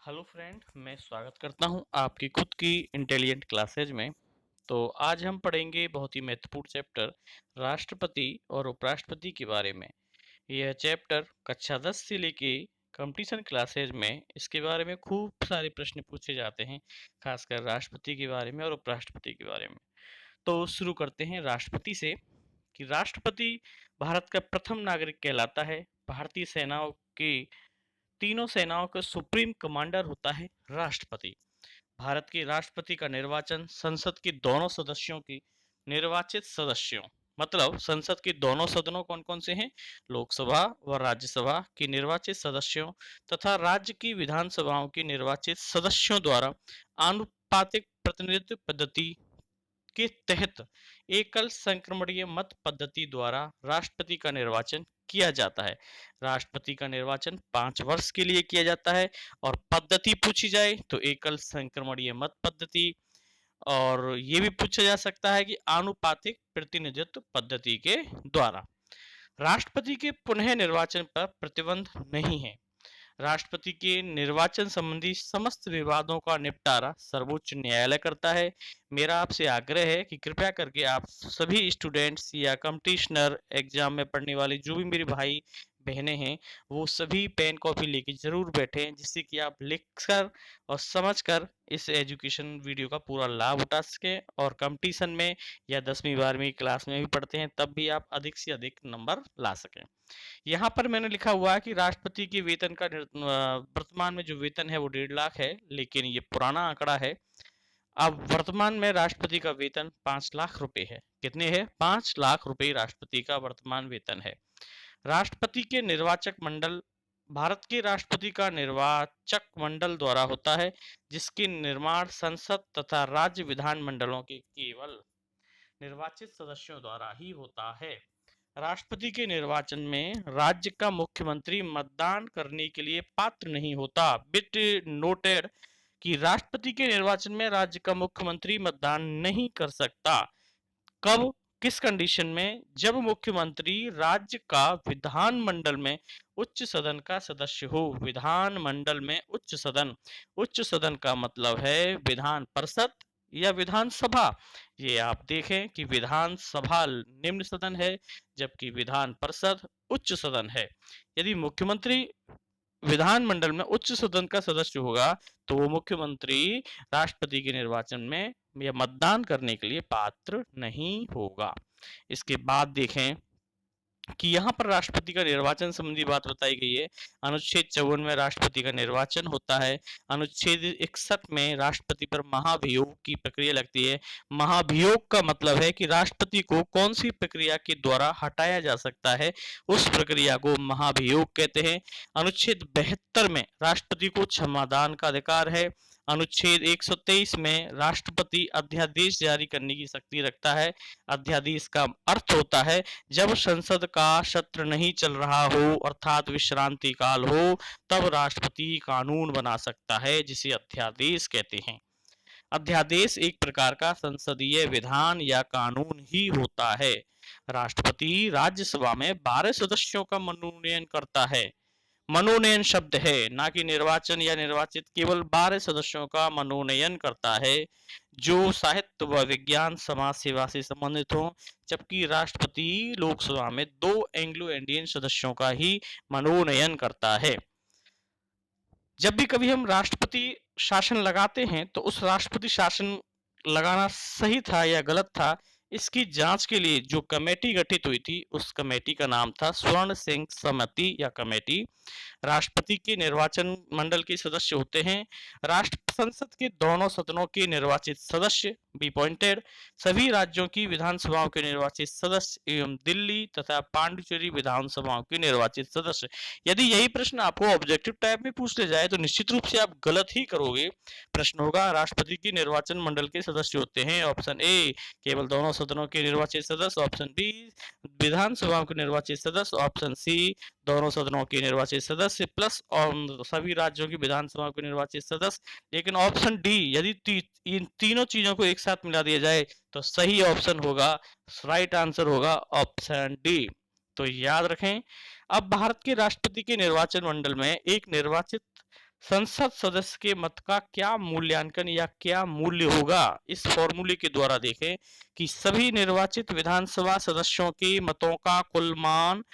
Hello friend, मैं स्वागत करता हूं आपकी खुद की इंटेलिजेंट क्लासेज में। तो आज हम पढ़ेंगे बहुत ही महत्वपूर्ण चैप्टर राष्ट्रपति और उपराष्ट्रपति के बारे में। यह चैप्टर कक्षा 10 से लेके कंपटीशन क्लासेज में इसके बारे में खूब सारे प्रश्न पूछे जाते हैं, खासकर राष्ट्रपति के बारे में और उपराष्ट्रपति के बारे में। तो शुरू करते हैं राष्ट्रपति से कि राष्ट्रपति भारत का प्रथम नागरिक कहलाता है। भारतीय सेनाओं की तीनों सेनाओं का सुप्रीम कमांडर होता है राष्ट्रपति। भारत के राष्ट्रपति का निर्वाचन संसद के दोनों सदस्यों की निर्वाचित सदस्यों मतलब संसद के दोनों सदनों कौन कौन से हैं, लोकसभा व राज्यसभा की निर्वाचित सदस्यों तथा राज्य की विधानसभाओं की निर्वाचित सदस्यों द्वारा आनुपातिक प्रतिनिधित्व पद्धति के तहत एकल संक्रमणीय मत पद्धति द्वारा राष्ट्रपति का निर्वाचन किया जाता है। राष्ट्रपति का निर्वाचन 5 वर्ष के लिए किया जाता है और पद्धति पूछी जाए तो एकल संक्रमणीय मत पद्धति, और ये भी पूछा जा सकता है कि आनुपातिक प्रतिनिधित्व पद्धति के द्वारा। राष्ट्रपति के पुनः निर्वाचन पर प्रतिबंध नहीं है। राष्ट्रपति के निर्वाचन संबंधी समस्त विवादों का निपटारा सर्वोच्च न्यायालय करता है। मेरा आपसे आग्रह है कि कृपया करके आप सभी स्टूडेंट्स या कंपटीशनर एग्जाम में पढ़ने वाले जो भी मेरे भाई बहनें हैं, वो सभी पेन कॉपी लेके जरूर बैठें, जिससे कि आप लिखकर और समझकर इस एजुकेशन वीडियो का पूरा लाभ उठा सकें और कंपटीशन में या 10वीं 12वीं क्लास में भी पढ़ते हैं तब भी आप अधिक से अधिक नंबर ला सकें। यहाँ पर मैंने लिखा हुआ है कि राष्ट्रपति के वेतन का वर्तमान में जो वेतन है वो 1.5 लाख है, लेकिन ये पुराना आंकड़ा है। अब वर्तमान में राष्ट्रपति का वेतन 5 लाख रुपए है। कितने है? 5 लाख रुपए राष्ट्रपति का वर्तमान वेतन है। राष्ट्रपति के निर्वाचक मंडल भारत के राष्ट्रपति का निर्वाचक मंडल द्वारा होता है, जिसके निर्माण संसद तथा राज्य विधान मंडलों के केवल निर्वाचित सदस्यों द्वारा ही होता है। राष्ट्रपति के निर्वाचन में राज्य का मुख्यमंत्री मतदान करने के लिए पात्र नहीं होता। बिट नोटेड कि राष्ट्रपति के निर्वाचन में राज्य का मुख्यमंत्री मतदान नहीं कर सकता। कब, किस कंडीशन में? जब मुख्यमंत्री राज्य का विधानमंडल में उच्च सदन का सदस्य हो। विधानमंडल में उच्च सदन, उच्च सदन का मतलब है विधान परिषद या विधानसभा। ये आप देखें कि विधानसभा निम्न सदन है, जबकि विधान परिषद उच्च सदन है। यदि मुख्यमंत्री विधानमंडल में उच्च सदन का सदस्य होगा तो वो मुख्यमंत्री राष्ट्रपति के निर्वाचन में या मतदान करने के लिए पात्र नहीं होगा। इसके बाद देखें कि यहाँ पर राष्ट्रपति का निर्वाचन संबंधी बात बताई गई है। अनुच्छेद 54 में राष्ट्रपति का निर्वाचन होता है। अनुच्छेद 61 में राष्ट्रपति पर महाभियोग की प्रक्रिया लगती है। महाभियोग का मतलब है कि राष्ट्रपति को कौन सी प्रक्रिया के द्वारा हटाया जा सकता है, उस प्रक्रिया को महाभियोग कहते हैं। अनुच्छेद 72 में राष्ट्रपति को क्षमादान का अधिकार है। अनुच्छेद 123 में राष्ट्रपति अध्यादेश जारी करने की शक्ति रखता है। अध्यादेश का अर्थ होता है जब संसद का सत्र नहीं चल रहा हो अर्थात विश्रांति काल हो, तब राष्ट्रपति कानून बना सकता है, जिसे अध्यादेश कहते हैं। अध्यादेश एक प्रकार का संसदीय विधान या कानून ही होता है। राष्ट्रपति राज्यसभा में 12 सदस्यों का मनोनयन करता है। मनोनयन शब्द है, ना कि निर्वाचन या निर्वाचित। केवल 12 सदस्यों का मनोनयन करता है जो साहित्य व विज्ञान समाज सेवा से संबंधित हो, जबकि राष्ट्रपति लोकसभा में 2 एंग्लो इंडियन सदस्यों का ही मनोनयन करता है। जब भी कभी हम राष्ट्रपति शासन लगाते हैं तो उस राष्ट्रपति शासन लगाना सही था या गलत था, इसकी जांच के लिए जो कमेटी गठित हुई थी उस कमेटी का नाम था स्वर्ण सिंह समिति या कमेटी। राष्ट्रपति के निर्वाचन मंडल के सदस्य होते हैं राष्ट्र संसद के दोनों सदनों के निर्वाचित सदस्य बी पॉइंटेड, सभी राज्यों की विधानसभाओं के निर्वाचित सदस्य एवं दिल्ली तथा पांडिचेरी विधानसभाओं के निर्वाचित सदस्य। यदि यही प्रश्न आपको ऑब्जेक्टिव टाइप में पूछ ले जाए तो निश्चित रूप से आप गलत ही करोगे। प्रश्न होगा राष्ट्रपति के निर्वाचन मंडल के सदस्य होते हैं ऑप्शन ए केवल दोनों सदनों के निर्वाचित सदस्य, ऑप्शन बी विधानसभाओं के निर्वाचित सदस्य, ऑप्शन सी दोनों सदनों के निर्वाचित सदस्य प्लस और सभी राज्यों की विधानसभाओं के निर्वाचित सदस्य। लेकिन ऑप्शन डी यदि इन तीनों चीजों को एक साथ मिला दिया जाए तो सही ऑप्शन होगा, राइट आंसर होगा ऑप्शन डी। तो याद रखें। अब भारत के राष्ट्रपति के निर्वाचन मंडल में एक निर्वाचित संसद सदस्य के मत का क्या मूल्यांकन या क्या मूल्य होगा? इस फॉर्मूले के द्वारा देखें कि सभी निर्वाचित विधानसभा सदस्यों के मतों का कुल मान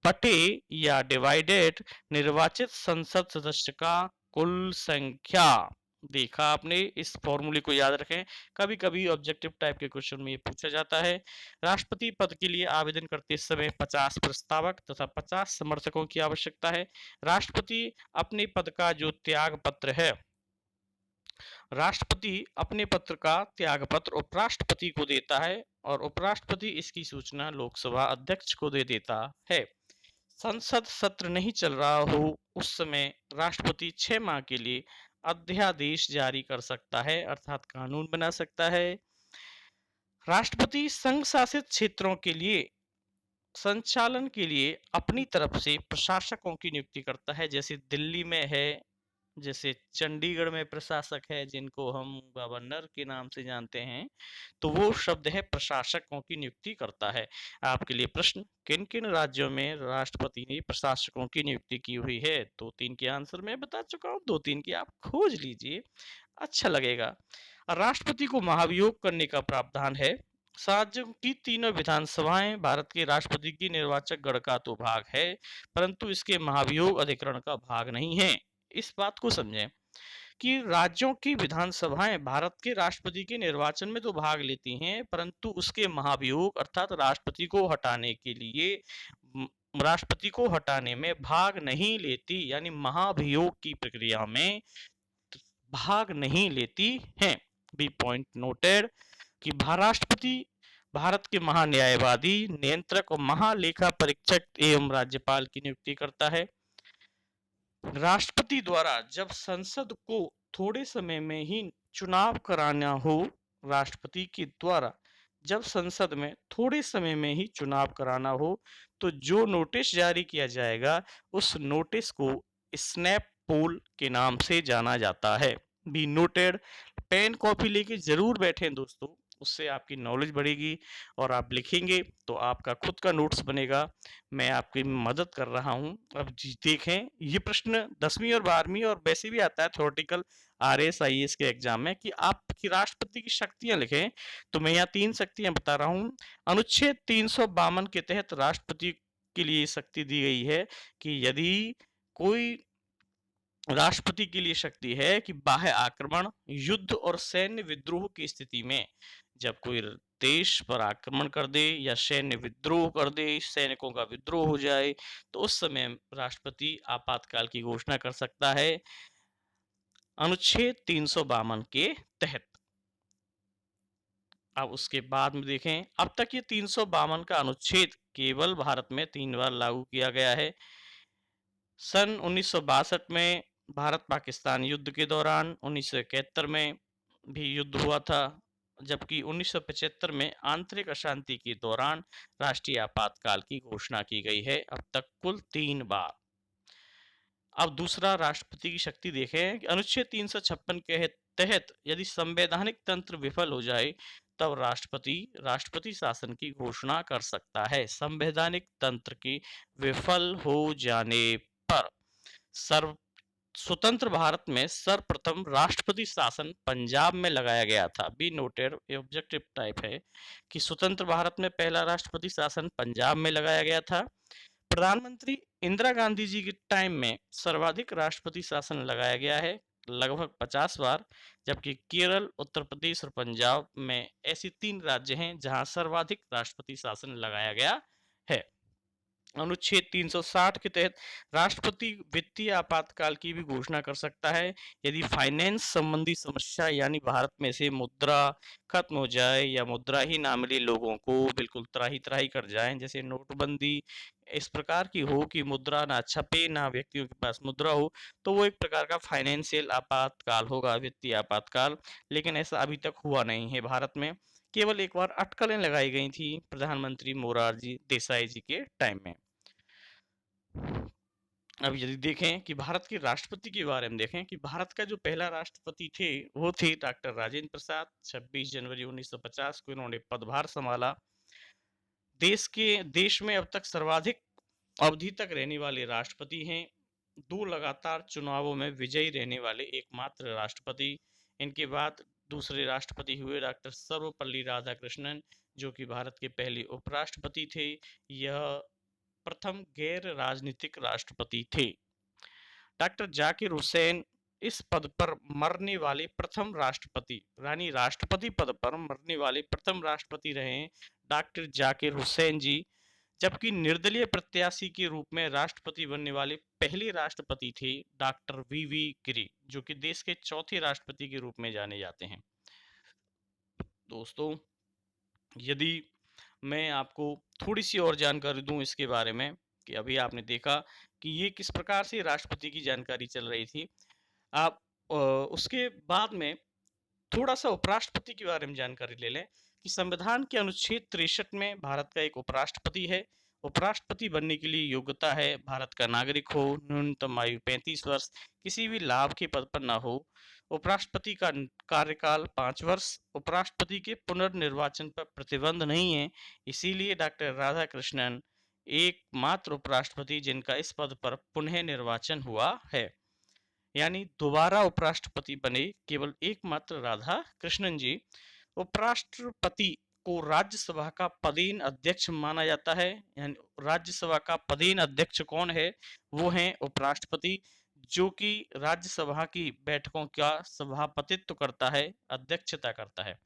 बटे या डिवाइडेड निर्वाचित संसद सदस्य का कुल संख्या। देखा आपने, इस फॉर्मूले को याद रखें, कभी कभी ऑब्जेक्टिव टाइप के क्वेश्चन में ये पूछा जाता है। राष्ट्रपति पद के लिए आवेदन करते समय 50 प्रस्तावक तथा 50 समर्थकों की आवश्यकता है। राष्ट्रपति अपने पद का जो त्याग पत्र है, राष्ट्रपति अपने पत्र का त्याग पत्र उपराष्ट्रपति को देता है और उपराष्ट्रपति इसकी सूचना लोकसभा अध्यक्ष को दे देता है। संसद सत्र नहीं चल रहा हो उस समय राष्ट्रपति 6 माह के लिए अध्यादेश जारी कर सकता है, अर्थात कानून बना सकता है। राष्ट्रपति संघ शासित क्षेत्रों के लिए संचालन के लिए अपनी तरफ से प्रशासकों की नियुक्ति करता है, जैसे दिल्ली में है, जैसे चंडीगढ़ में प्रशासक है जिनको हम गवर्नर के नाम से जानते हैं, तो वो शब्द है प्रशासकों की नियुक्ति करता है। आपके लिए प्रश्न, किन किन राज्यों में राष्ट्रपति ने प्रशासकों की नियुक्ति की हुई है? दो तीन के आंसर मैं बता चुका हूँ, दो तीन की आप खोज लीजिए, अच्छा लगेगा। राष्ट्रपति को महाभियोग करने का प्रावधान है। राज्यों की तीनों विधानसभाएं भारत के राष्ट्रपति की निर्वाचक गण का तो भाग है, परंतु इसके महाभियोग अधिकरण का भाग नहीं है। इस बात को समझें कि राज्यों की विधानसभाएं भारत के राष्ट्रपति के निर्वाचन में तो भाग लेती हैं, परंतु उसके महाभियोग अर्थात राष्ट्रपति को हटाने के लिए राष्ट्रपति को हटाने में भाग नहीं लेती, यानी महाभियोग की प्रक्रिया में भाग नहीं लेती हैं। बी पॉइंट नोटेड कि राष्ट्रपति भारत के महान्यायवादी, नियंत्रक और महालेखा परीक्षक एवं राज्यपाल की नियुक्ति करता है। राष्ट्रपति द्वारा जब संसद को थोड़े समय में ही चुनाव कराना हो, राष्ट्रपति के द्वारा जब संसद में थोड़े समय में ही चुनाव कराना हो, तो जो नोटिस जारी किया जाएगा उस नोटिस को स्नैप पोल के नाम से जाना जाता है। Be noted. पेन कॉपी लेके जरूर बैठें दोस्तों, उससे आपकी नॉलेज बढ़ेगी और आप लिखेंगे तो आपका खुद का नोट्स बनेगा। मैं आपकी मदद कर रहा हूं। अब देखें, ये प्रश्न 10वीं और 12वीं और वैसे भी आता है थ्योरेटिकल आरएएस आईएएस के एग्जाम में कि आपकी राष्ट्रपति की शक्तियां लिखें। तो मैं यहाँ 3 शक्तियां बता रहा हूं। अनुच्छेद 352 के तहत राष्ट्रपति के लिए शक्ति दी गई है कि यदि कोई राष्ट्रपति के लिए शक्ति है कि बाह्य आक्रमण, युद्ध और सैन्य विद्रोह की स्थिति में जब कोई देश पर आक्रमण कर दे या सैन्य विद्रोह कर दे, सैनिकों का विद्रोह हो जाए, तो उस समय राष्ट्रपति आपातकाल की घोषणा कर सकता है अनुच्छेद 352 के तहत। अब उसके बाद में देखें, अब तक ये 352 का अनुच्छेद केवल भारत में 3 बार लागू किया गया है। सन 1962 में भारत पाकिस्तान युद्ध के दौरान, 1971 में भी युद्ध हुआ था, जबकि 1975 में आंतरिक अशांति के दौरान राष्ट्रीय आपातकाल की घोषणा की गई है। अब तक कुल 3 बार। अब दूसरा राष्ट्रपति की शक्ति देखें कि अनुच्छेद 356 के तहत यदि संवैधानिक तंत्र विफल हो जाए तब राष्ट्रपति शासन की घोषणा कर सकता है। संवैधानिक तंत्र की विफल हो जाने पर सर्व स्वतंत्र भारत में सर्वप्रथम राष्ट्रपति शासन पंजाब में लगाया गया था। बी नोटेड, ऑब्जेक्टिव टाइप है कि स्वतंत्र भारत में पहला राष्ट्रपति शासन पंजाब में लगाया गया था। प्रधानमंत्री इंदिरा गांधी जी के टाइम में सर्वाधिक राष्ट्रपति शासन लगाया गया है, लगभग 50 बार, जबकि केरल, उत्तर प्रदेश और पंजाब में ऐसी 3 राज्य हैं जहां सर्वाधिक राष्ट्रपति शासन लगाया गया है। अनुच्छेद 360 के तहत राष्ट्रपति वित्तीय आपातकाल की भी घोषणा कर सकता है यदि फाइनेंस संबंधी समस्या, यानी भारत में से मुद्रा खत्म हो जाए या मुद्रा ही ना मिले, लोगों को बिल्कुल त्राही त्राही कर जाए, जैसे नोटबंदी इस प्रकार की हो कि मुद्रा ना छपे ना व्यक्तियों के पास मुद्रा हो, तो वो एक प्रकार का फाइनेंशियल आपातकाल होगा, वित्तीय आपातकाल। लेकिन ऐसा अभी तक हुआ नहीं है भारत में, केवल एक बार अटकलें लगाई गई थी प्रधानमंत्री मोरारजी देसाई जी के टाइम में। अब यदि देखें कि भारत के राष्ट्रपति के बारे में देखें कि भारत का जो पहला राष्ट्रपति थे वो थे डॉक्टर राजेंद्र प्रसाद। 26 जनवरी 1950 को इन्होंने पदभार संभाला। देश में अब तक सर्वाधिक अवधि तक रहने वाले राष्ट्रपति हैं। 2 लगातार चुनावों में विजयी रहने वाले एकमात्र राष्ट्रपति। इनके बाद दूसरे राष्ट्रपति हुए डॉक्टर सर्वपल्ली राधाकृष्णन, जो कि भारत के पहले उपराष्ट्रपति थे। यह प्रथम गैर राजनीतिक राष्ट्रपति थे। डॉक्टर जाकिर हुसैन इस पद पर मरने वाले प्रथम राष्ट्रपति, यानी राष्ट्रपति पद पर मरने वाले प्रथम राष्ट्रपति रहे डॉक्टर जाकिर हुसैन जी। जबकि निर्दलीय प्रत्याशी के रूप में राष्ट्रपति बनने वाले पहले राष्ट्रपति थे डॉक्टर वी गिरी, जो कि देश के चौथे राष्ट्रपति के रूप में जाने जाते हैं। दोस्तों, यदि मैं आपको थोड़ी सी और जानकारी दूं इसके बारे में, कि अभी आपने देखा कि ये किस प्रकार से राष्ट्रपति की जानकारी चल रही थी, आप उसके बाद में थोड़ा सा उपराष्ट्रपति के बारे में जानकारी ले लें कि संविधान के अनुच्छेद 63 में भारत का एक उपराष्ट्रपति है। उपराष्ट्रपति बनने के लिए योग्यता है भारत का नागरिक हो, न्यूनतम आयु 35 वर्ष, किसी भी लाभ के पद पर ना हो। उपराष्ट्रपति का कार्यकाल 5 वर्ष। उपराष्ट्रपति के पुनर्निर्वाचन पर प्रतिबंध नहीं है, इसीलिए डॉक्टर राधाकृष्णन एकमात्र उपराष्ट्रपति जिनका इस पद पर पुनः निर्वाचन हुआ है, यानी दोबारा उपराष्ट्रपति बने केवल एकमात्र राधा कृष्णन जी। उपराष्ट्रपति को राज्यसभा का पदेन अध्यक्ष माना जाता है, यानी राज्यसभा का पदेन अध्यक्ष कौन है, वो है उपराष्ट्रपति, जो कि राज्यसभा की बैठकों का सभापतित्व करता है, अध्यक्षता करता है।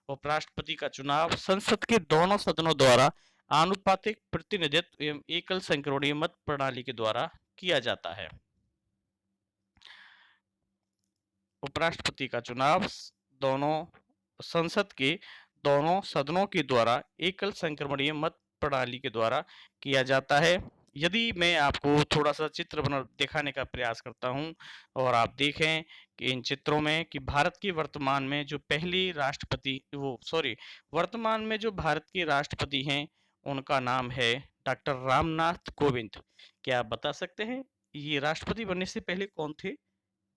उपराष्ट्रपति का चुनाव संसद के दोनों सदनों द्वारा आनुपातिक प्रतिनिधित्व एवं एकल संक्रमणीय मत प्रणाली के द्वारा किया जाता है। उपराष्ट्रपति का चुनाव दोनों संसद के दोनों सदनों के द्वारा एकल संक्रमणीय मत प्रणाली के द्वारा किया जाता है। यदि मैं आपको थोड़ा सा चित्र बना दिखाने का प्रयास करता हूं और आप देखें कि इन चित्रों में कि भारत के वर्तमान में जो पहले राष्ट्रपति वर्तमान में जो भारत के राष्ट्रपति हैं उनका नाम है डॉक्टर रामनाथ कोविंद। क्या आप बता सकते हैं ये राष्ट्रपति बनने से पहले कौन थे?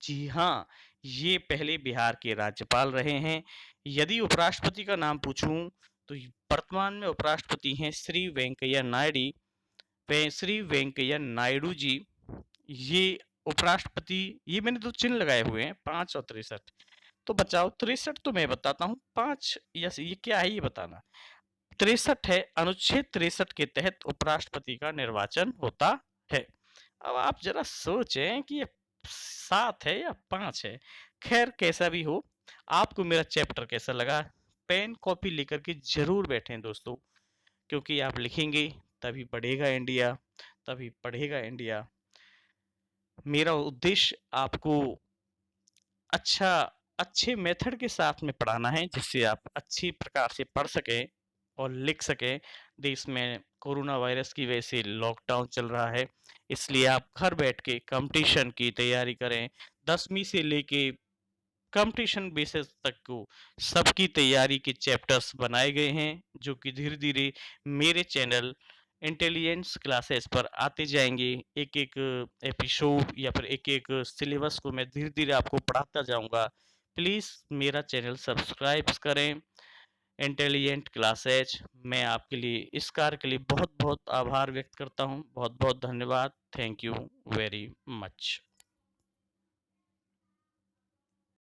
जी हाँ, ये पहले बिहार के राज्यपाल रहे हैं। यदि उपराष्ट्रपति का नाम पूछूं तो वर्तमान में उपराष्ट्रपति हैं श्री वेंकैया नायडू जी। ये उपराष्ट्रपति, ये मैंने तो चिन्ह लगाए हुए हैं 5 और 63, तो बचाओ 63 तो मैं बताता हूँ, 5 यस ये क्या है ये बताना। 63 है, अनुच्छेद 63 के तहत उपराष्ट्रपति का निर्वाचन होता है। अब आप जरा सोचें कि ये 7 है या 5 है। खैर कैसा भी हो, आपको मेरा चैप्टर कैसा लगा, पेन कॉपी लेकर के जरूर बैठें दोस्तों, क्योंकि आप लिखेंगे तभी बढ़ेगा इंडिया, तभी पढ़ेगा इंडिया। मेरा उद्देश्य आपको अच्छे मेथड के साथ में पढ़ाना है, जिससे आप अच्छी प्रकार से पढ़ सकें और लिख सकें। देश में कोरोना वायरस की वजह से लॉकडाउन चल रहा है, इसलिए आप घर बैठ के कंपटीशन की तैयारी करें। 10वीं से लेके कंपटीशन बेसिस तक को सबकी तैयारी के चैप्टर्स बनाए गए हैं, जो कि धीरे धीरे मेरे चैनल इंटेलिजेंस क्लासेस पर आते जाएंगे। एक एक एपिसोड या फिर एक एक सिलेबस को मैं धीरे धीरे आपको पढ़ाता जाऊंगा। प्लीज़ मेरा चैनल सब्सक्राइब करें, इंटेलिजेंट क्लासेज। मैं आपके लिए इस कार्य के लिए बहुत बहुत आभार व्यक्त करता हूँ। बहुत बहुत धन्यवाद। Thank you very much.